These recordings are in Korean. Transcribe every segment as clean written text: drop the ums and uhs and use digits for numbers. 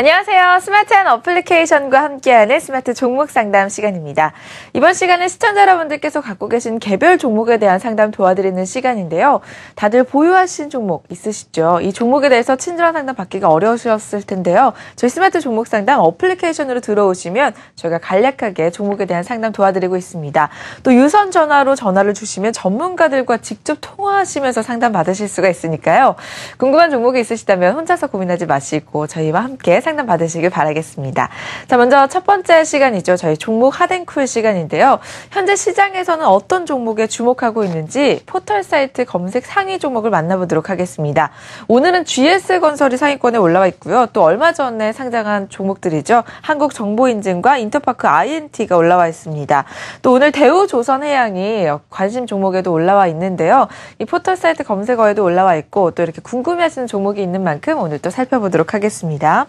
안녕하세요. 스마트한 어플리케이션과 함께하는 스마트 종목 상담 시간입니다. 이번 시간은 시청자 여러분들께서 갖고 계신 개별 종목에 대한 상담 도와드리는 시간인데요. 다들 보유하신 종목 있으시죠? 이 종목에 대해서 친절한 상담 받기가 어려우셨을 텐데요. 저희 스마트 종목 상담 어플리케이션으로 들어오시면 저희가 간략하게 종목에 대한 상담 도와드리고 있습니다. 또 유선 전화로 전화를 주시면 전문가들과 직접 통화하시면서 상담 받으실 수가 있으니까요. 궁금한 종목이 있으시다면 혼자서 고민하지 마시고 저희와 함께 상담 받으시길 바라겠습니다. 자, 먼저 첫 번째 시간이죠. 저희 종목 핫앤쿨 시간인데요. 현재 시장에서는 어떤 종목에 주목하고 있는지 포털 사이트 검색 상위 종목을 만나보도록 하겠습니다. 오늘은 GS건설이 상위권에 올라와 있고요. 또 얼마 전에 상장한 종목들이죠. 한국정보인증과 인터파크 INT가 올라와 있습니다. 또 오늘 대우조선해양이 관심 종목에도 올라와 있는데요. 이 포털 사이트 검색어에도 올라와 있고 또 이렇게 궁금해하시는 종목이 있는 만큼 오늘 또 살펴보도록 하겠습니다.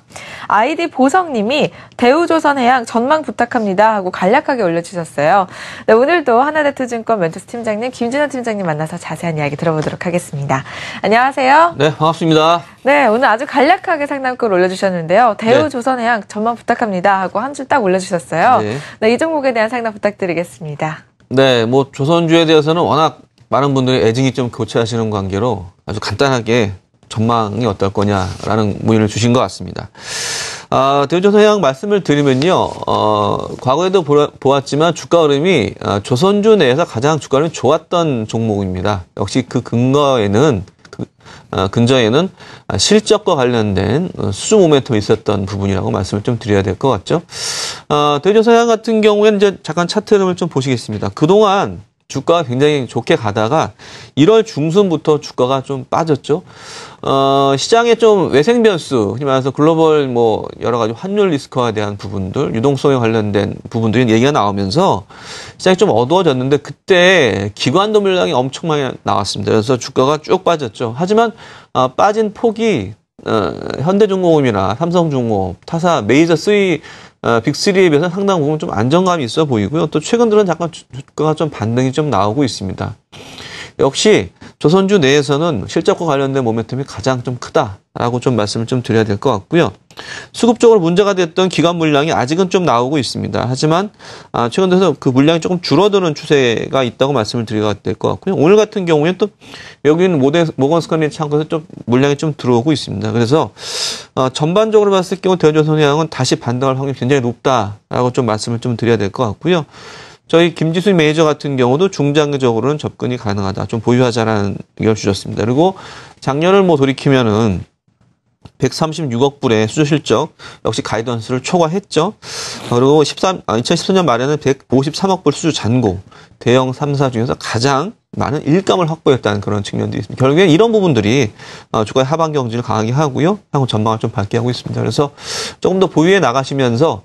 아이디 보성님이 대우조선해양 전망 부탁합니다 하고 간략하게 올려주셨어요. 네, 오늘도 하나대투증권 멘토스 팀장님 김진호 팀장님 만나서 자세한 이야기 들어보도록 하겠습니다. 안녕하세요. 네, 반갑습니다. 네, 오늘 아주 간략하게 상담글 올려주셨는데요. 대우조선해양 전망 부탁합니다 하고 한 줄 딱 올려주셨어요. 네. 네, 이 종목에 대한 상담 부탁드리겠습니다. 네, 뭐 조선주에 대해서는 워낙 많은 분들이 애증이 좀 교차하시는 관계로 아주 간단하게 전망이 어떨 거냐라는 문의를 주신 것 같습니다. 대우조선해양 말씀을 드리면요, 과거에도 보았지만 주가 흐름이 조선주 내에서 가장 주가 흐름이 좋았던 종목입니다. 역시 그 근저에는 실적과 관련된 수주 모멘텀이 있었던 부분이라고 말씀을 좀 드려야 될 것 같죠. 대우조선해양 같은 경우에는 이제 잠깐 차트 흐름을 좀 보시겠습니다. 그동안 주가가 굉장히 좋게 가다가 1월 중순부터 주가가 좀 빠졌죠. 시장에 좀 외생 변수, 흔히 말해서 글로벌 뭐 여러 가지 환율 리스크에 대한 부분들, 유동성에 관련된 부분들이 얘기가 나오면서 시장이 좀 어두워졌는데 그때 기관도 물량이 엄청 많이 나왔습니다. 그래서 주가가 쭉 빠졌죠. 하지만 빠진 폭이 현대중공업이나 삼성중공업, 타사 메이저 3 빅3에 비해서 상당 부분 좀 안정감이 있어 보이고요. 또 최근 들은 잠깐 주가가 좀 반등이 좀 나오고 있습니다. 역시 조선주 내에서는 실적과 관련된 모멘텀이 가장 좀 크다라고 좀 말씀을 좀 드려야 될 것 같고요. 수급적으로 문제가 됐던 기관 물량이 아직은 좀 나오고 있습니다. 하지만 최근 들어서 그 물량이 조금 줄어드는 추세가 있다고 말씀을 드려야 될 것 같고요. 오늘 같은 경우에는 또 여기는 모건스탠리 창고에서 좀 물량이 좀 들어오고 있습니다. 그래서 전반적으로 봤을 경우 대우조선해양은 다시 반등할 확률이 굉장히 높다라고 좀 말씀을 좀 드려야 될 것 같고요. 저희 김지수 매니저 같은 경우도 중장기적으로는 접근이 가능하다. 좀 보유하자라는 의견을 주셨습니다. 그리고 작년을 뭐 돌이키면은 136억 불의 수주 실적 역시 가이던스를 초과했죠. 그리고 2014년 말에는 153억 불 수주 잔고 대형 3사 중에서 가장 많은 일감을 확보했다는 그런 측면도 있습니다. 결국엔 이런 부분들이 주가의 하반 경질을 강하게 하고요. 향후 전망을 좀 밝게 하고 있습니다. 그래서 조금 더 보유해 나가시면서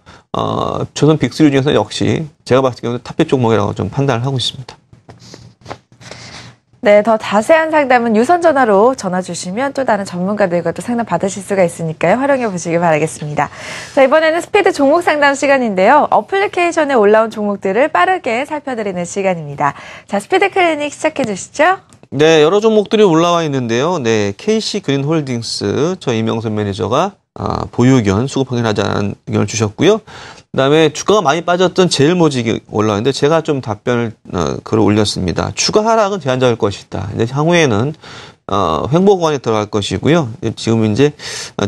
조선 빅3 중에서 역시 제가 봤을 경우는 탑픽 종목이라고 좀 판단을 하고 있습니다. 네, 더 자세한 상담은 유선 전화로 전화 주시면 또 다른 전문가들과 또 상담 받으실 수가 있으니까요. 활용해 보시길 바라겠습니다. 자, 이번에는 스피드 종목 상담 시간인데요. 어플리케이션에 올라온 종목들을 빠르게 살펴드리는 시간입니다. 자, 스피드 클리닉 시작해 주시죠. 네, 여러 종목들이 올라와 있는데요. 네, KC 그린홀딩스 저 이명선 매니저가 보유 의견 수급 확인하자는 의견을 주셨고요. 그다음에 주가가 많이 빠졌던 제일모직이 올라왔는데 제가 좀 답변을 글을 올렸습니다. 추가 하락은 제한적일 것이다. 이제 향후에는 횡보 구간에 들어갈 것이고요. 지금 이제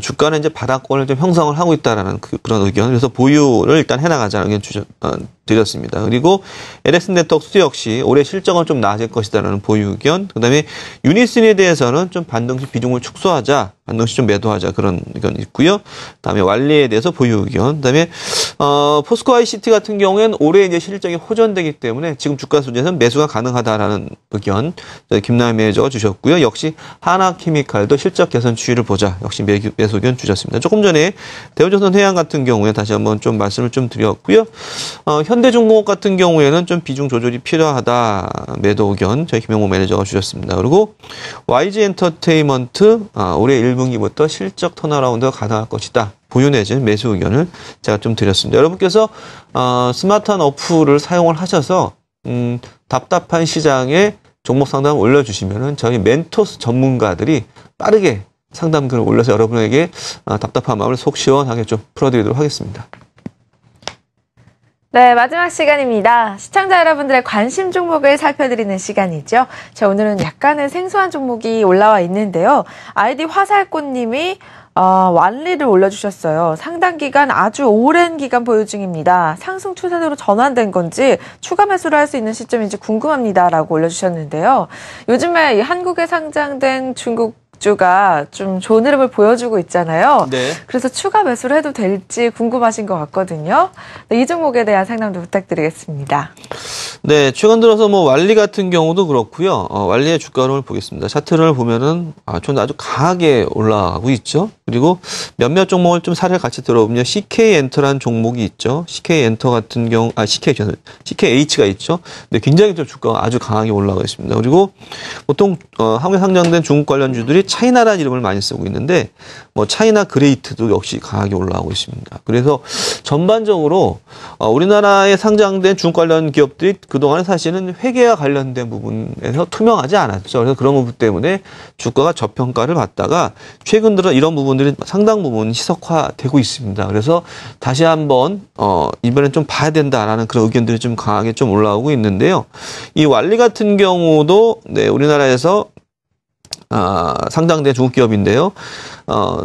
주가는 이제 바닥권을 좀 형성을 하고 있다라는 그런 의견. 그래서 보유를 일단 해나가자는 의견 드렸습니다. 그리고 LX 네트워크스 역시 올해 실적은 좀 나아질 것이다라는 보유 의견. 그다음에 유니슨에 대해서는 좀 반등시 비중을 축소하자, 반등시 좀 매도하자 그런 의견이 있고요. 그다음에 왈리에 대해서 보유 의견. 그다음에 포스코 ICT 같은 경우에는 올해 이제 실적이 호전되기 때문에 지금 주가 수준에서는 매수가 가능하다라는 의견 김남희 매니저가 주셨고요. 역시 하나케미칼도 실적 개선 추이를 보자. 역시 매수 의견 주셨습니다. 조금 전에 대우조선해양 같은 경우에 다시 한번 좀 말씀을 좀 드렸고요. 현대중공업 같은 경우에는 좀 비중 조절이 필요하다. 매도 의견 저희 김영모 매니저가 주셨습니다. 그리고 YG엔터테인먼트 올해 1분기부터 실적 턴어라운드가 가능할 것이다. 보유 내지는 매수 의견을 제가 좀 드렸습니다. 여러분께서 스마트한 어플을 사용을 하셔서 답답한 시장에 종목 상담을 올려주시면은 저희 멘토스 전문가들이 빠르게 상담글을 올려서 여러분에게 답답한 마음을 속 시원하게 좀 풀어드리도록 하겠습니다. 네, 마지막 시간입니다. 시청자 여러분들의 관심 종목을 살펴드리는 시간이죠. 자, 오늘은 약간의 생소한 종목이 올라와 있는데요. 아이디 화살꽃님이 완리를 올려주셨어요. 상당 기간 아주 오랜 기간 보유 중입니다. 상승 추세대로 전환된 건지 추가 매수를 할 수 있는 시점인지 궁금합니다. 라고 올려주셨는데요. 요즘에 한국에 상장된 중국주가 좀 좋은 흐름을 보여주고 있잖아요. 네. 그래서 추가 매수를 해도 될지 궁금하신 것 같거든요. 네, 이 종목에 대한 상담도 부탁드리겠습니다. 네, 최근 들어서 뭐 완리 같은 경우도 그렇고요. 완리의 주가 흐름을 보겠습니다. 차트를 보면은 좀 아주 강하게 올라가고 있죠. 그리고 몇몇 종목을 좀 사례를 같이 들어보면 CK엔터라는 종목이 있죠. CK엔터 같은 경우 CKH가 있죠. 근데 굉장히 좀 주가가 아주 강하게 올라가 있습니다. 그리고 보통 한국에 상장된 중국 관련주들이 차이나라는 이름을 많이 쓰고 있는데 뭐 차이나 그레이트도 역시 강하게 올라가고 있습니다. 그래서 전반적으로 우리나라에 상장된 중국 관련 기업들이 그동안 사실은 회계와 관련된 부분에서 투명하지 않았죠. 그래서 그런 부분 때문에 주가가 저평가를 받다가 최근 들어 이런 부분들이 상당 부분 희석화되고 있습니다. 그래서 다시 한번 이번엔 좀 봐야 된다라는 그런 의견들이 좀 강하게 좀 올라오고 있는데요. 이 완리 같은 경우도 네, 우리나라에서 상장된 중국 기업인데요.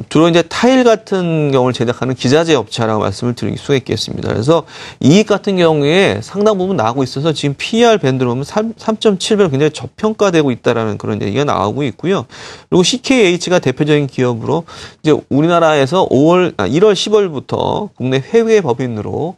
주로 이제 타일 같은 경우를 제작하는 기자재 업체라고 말씀을 드릴 수가 있겠습니다. 그래서 이익 같은 경우에 상당 부분 나오고 있어서 지금 PER 밴드로 보면 3.7배 굉장히 저평가되고 있다라는 그런 얘기가 나오고 있고요. 그리고 CKH가 대표적인 기업으로 이제 우리나라에서 1월 10월부터 국내 회계 법인으로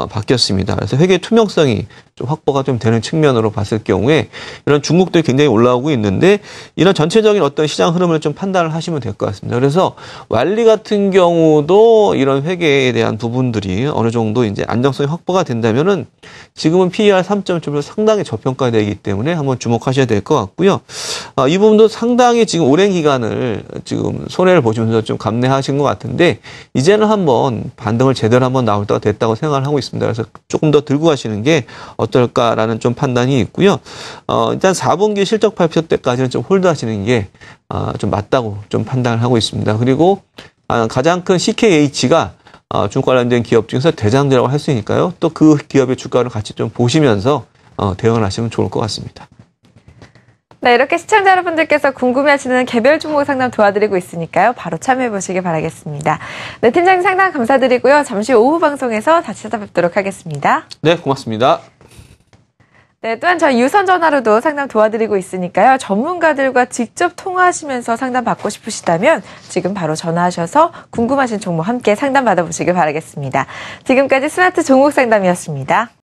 바뀌었습니다. 그래서 회계 투명성이 좀 확보가 좀 되는 측면으로 봤을 경우에 이런 중국들이 굉장히 올라오고 있는데 이런 전체적인 어떤 시장 흐름을 좀 판단을 하시면 될 것 같습니다. 그래서 완리 같은 경우도 이런 회계에 대한 부분들이 어느 정도 이제 안정성이 확보가 된다면은 지금은 PER 3.7로 상당히 저평가되기 때문에 한번 주목하셔야 될 것 같고요. 이 부분도 상당히 지금 오랜 기간을 지금 손해를 보시면서 좀 감내하신 것 같은데 이제는 한번 반등을 제대로 한번 나올 때가 됐다고 생각을 하고 있습니다. 그래서 조금 더 들고 가시는 게 어떨까라는 좀 판단이 있고요. 일단 4분기 실적 발표 때까지는 좀 홀드하시는 게 좀 맞다고 좀 판단을 하고 있습니다. 그리고 가장 큰 CKH가 중국 관련된 기업 중에서 대장주라고 할 수 있으니까요. 또 그 기업의 주가를 같이 좀 보시면서 대응을 하시면 좋을 것 같습니다. 네, 이렇게 시청자 여러분들께서 궁금해하시는 개별 종목 상담 도와드리고 있으니까요. 바로 참여해 보시기 바라겠습니다. 네, 팀장님 상담 감사드리고요. 잠시 오후 방송에서 다시 찾아뵙도록 하겠습니다. 네, 고맙습니다. 네, 또한 저희 유선 전화로도 상담 도와드리고 있으니까요. 전문가들과 직접 통화하시면서 상담 받고 싶으시다면 지금 바로 전화하셔서 궁금하신 종목 함께 상담 받아보시길 바라겠습니다. 지금까지 스마트 종목 상담이었습니다.